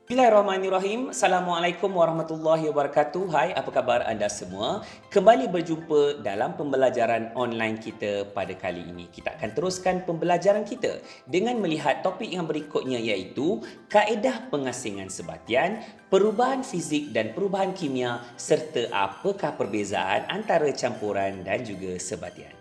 Bismillahirrahmanirrahim. Assalamualaikum warahmatullahi wabarakatuh. Hai, apa khabar anda semua? Kembali berjumpa dalam pembelajaran online kita pada kali ini. Kita akan teruskan pembelajaran kita dengan melihat topik yang berikutnya iaitu kaedah pengasingan sebatian, perubahan fizik dan perubahan kimia serta apakah perbezaan antara campuran dan juga sebatian.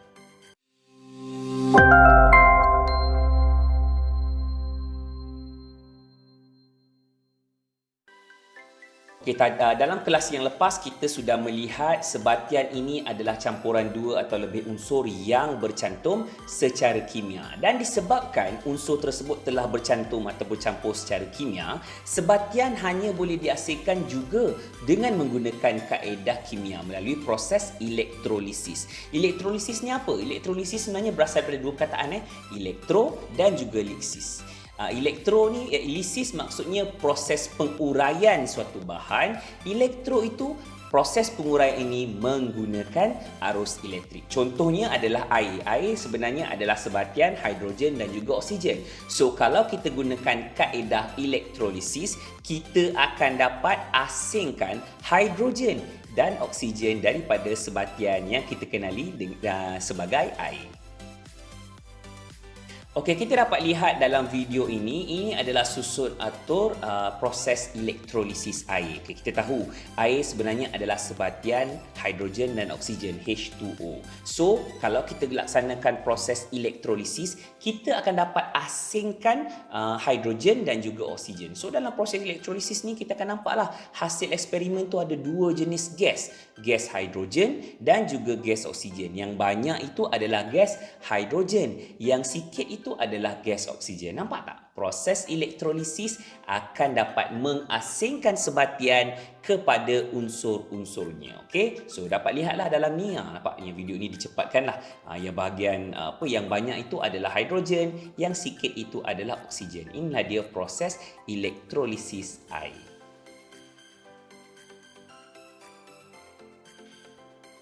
Dalam kelas yang lepas kita sudah melihat sebatian ini adalah campuran dua atau lebih unsur yang bercantum secara kimia, dan disebabkan unsur tersebut telah bercantum atau bercampur secara kimia, sebatian hanya boleh dihasilkan juga dengan menggunakan kaedah kimia melalui proses elektrolisis. Elektrolisis ni apa? Elektrolisis sebenarnya berasal daripada dua perkataan, elektro dan juga lisis. Elektro ni, lisis maksudnya proses penguraian suatu bahan. Elektro itu proses penguraian ini menggunakan arus elektrik. Contohnya adalah air. Air sebenarnya adalah sebatian hidrogen dan juga oksigen. So, kalau kita gunakan kaedah elektrolisis, kita akan dapat asingkan hidrogen dan oksigen daripada sebatian yang kita kenali sebagai air. Okey, kita dapat lihat dalam video ini adalah susun atur proses elektrolisis air. Okay, kita tahu air sebenarnya adalah sebatian hidrogen dan oksigen, H2O. So, kalau kita laksanakan proses elektrolisis, kita akan dapat asingkan hidrogen dan juga oksigen. So, dalam proses elektrolisis ni kita akan nampaklah hasil eksperimen tu ada dua jenis gas. Gas hidrogen dan juga gas oksigen. Yang banyak itu adalah gas hidrogen. Yang sikit itu adalah gas oksigen. Nampak tak? Proses elektrolisis akan dapat mengasingkan sebatian kepada unsur-unsurnya. Okey? So, dapat lihatlah dalam ni. Nampaknya video ni dicepatkanlah. Yang bahagian yang banyak itu adalah hidrogen, yang sikit itu adalah oksigen. Inilah dia proses elektrolisis air.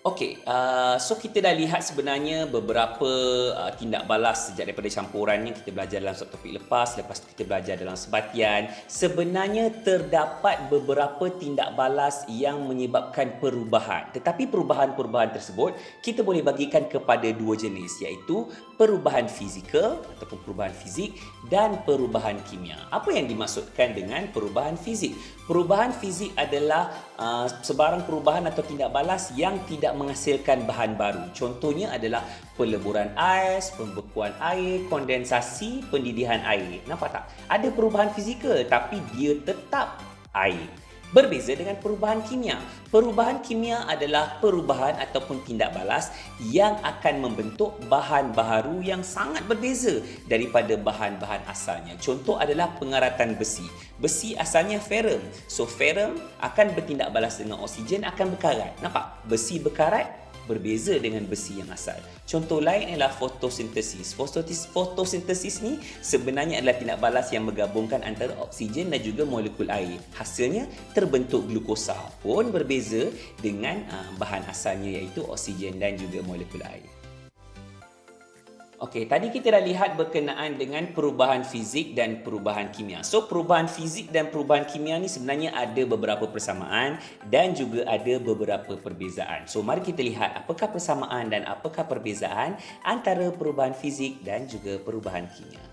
Okey, so kita dah lihat sebenarnya beberapa tindak balas sejak daripada campuran yang kita belajar dalam satu topik lepas tu kita belajar dalam sebatian. Sebenarnya terdapat beberapa tindak balas yang menyebabkan perubahan. Tetapi perubahan-perubahan tersebut kita boleh bagikan kepada dua jenis, iaitu perubahan fizikal ataupun perubahan fizik dan perubahan kimia. Apa yang dimaksudkan dengan perubahan fizik? Perubahan fizik adalah sebarang perubahan atau tindak balas yang tidak menghasilkan bahan baru. Contohnya adalah peleburan ais, pembekuan air, kondensasi, pendidihan air. Nampak tak? Ada perubahan fizikal tapi dia tetap air. Berbeza dengan perubahan kimia. Perubahan kimia adalah perubahan ataupun tindak balas yang akan membentuk bahan baharu yang sangat berbeza daripada bahan-bahan asalnya. Contoh adalah pengaratan besi. Besi asalnya ferrum. So, ferrum akan bertindak balas dengan oksigen, akan berkarat. Nampak? Besi berkarat berbeza dengan besi yang asal. Contoh lain adalah fotosintesis. Fotosintesis ni sebenarnya adalah tindak balas yang menggabungkan antara oksigen dan juga molekul air. Hasilnya terbentuk glukosa, pun berbeza dengan bahan asalnya iaitu oksigen dan juga molekul air. Okey, tadi kita dah lihat berkenaan dengan perubahan fizik dan perubahan kimia. So, perubahan fizik dan perubahan kimia ni sebenarnya ada beberapa persamaan dan juga ada beberapa perbezaan. So, mari kita lihat apakah persamaan dan apakah perbezaan antara perubahan fizik dan juga perubahan kimia.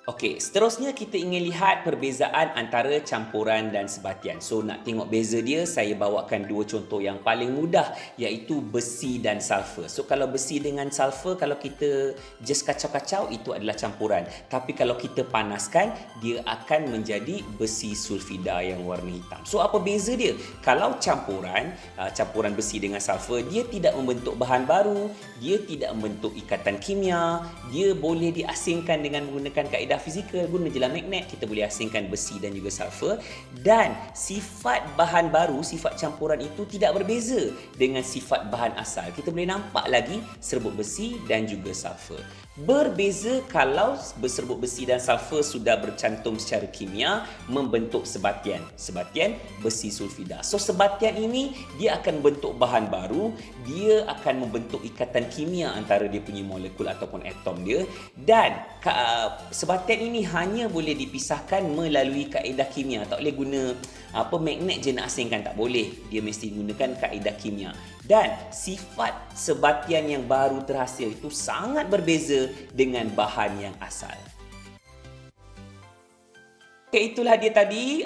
Okey, seterusnya kita ingin lihat perbezaan antara campuran dan sebatian. So, nak tengok beza dia, saya bawakan dua contoh yang paling mudah, iaitu besi dan sulfur. So, kalau besi dengan sulfur, kalau kita just kacau-kacau, itu adalah campuran. Tapi kalau kita panaskan, dia akan menjadi besi sulfida yang warna hitam. So, apa beza dia? Kalau campuran besi dengan sulfur, dia tidak membentuk bahan baru, dia tidak membentuk ikatan kimia, dia boleh diasingkan dengan menggunakan kaedah secara fizikal guna je lah magnet, kita boleh asingkan besi dan juga sulfur, dan sifat bahan baru, sifat campuran itu tidak berbeza dengan sifat bahan asal. Kita boleh nampak lagi serbuk besi dan juga sulfur. Berbeza kalau serbuk besi dan sulfur sudah bercantum secara kimia membentuk sebatian. Sebatian besi sulfida. So sebatian ini dia akan bentuk bahan baru, dia akan membentuk ikatan kimia antara dia punya molekul ataupun atom dia, dan sebatian ini hanya boleh dipisahkan melalui kaedah kimia. Tak boleh guna magnet je nak asingkan, tak boleh. Dia mesti gunakan kaedah kimia. Dan sifat sebatian yang baru terhasil itu sangat berbeza dengan bahan yang asal. Okay, itulah dia tadi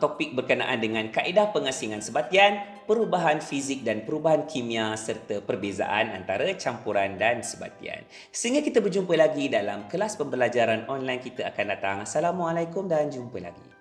topik berkenaan dengan kaedah pengasingan sebatian, perubahan fizik dan perubahan kimia serta perbezaan antara campuran dan sebatian. Sehingga kita berjumpa lagi dalam kelas pembelajaran online kita akan datang. Assalamualaikum dan jumpa lagi.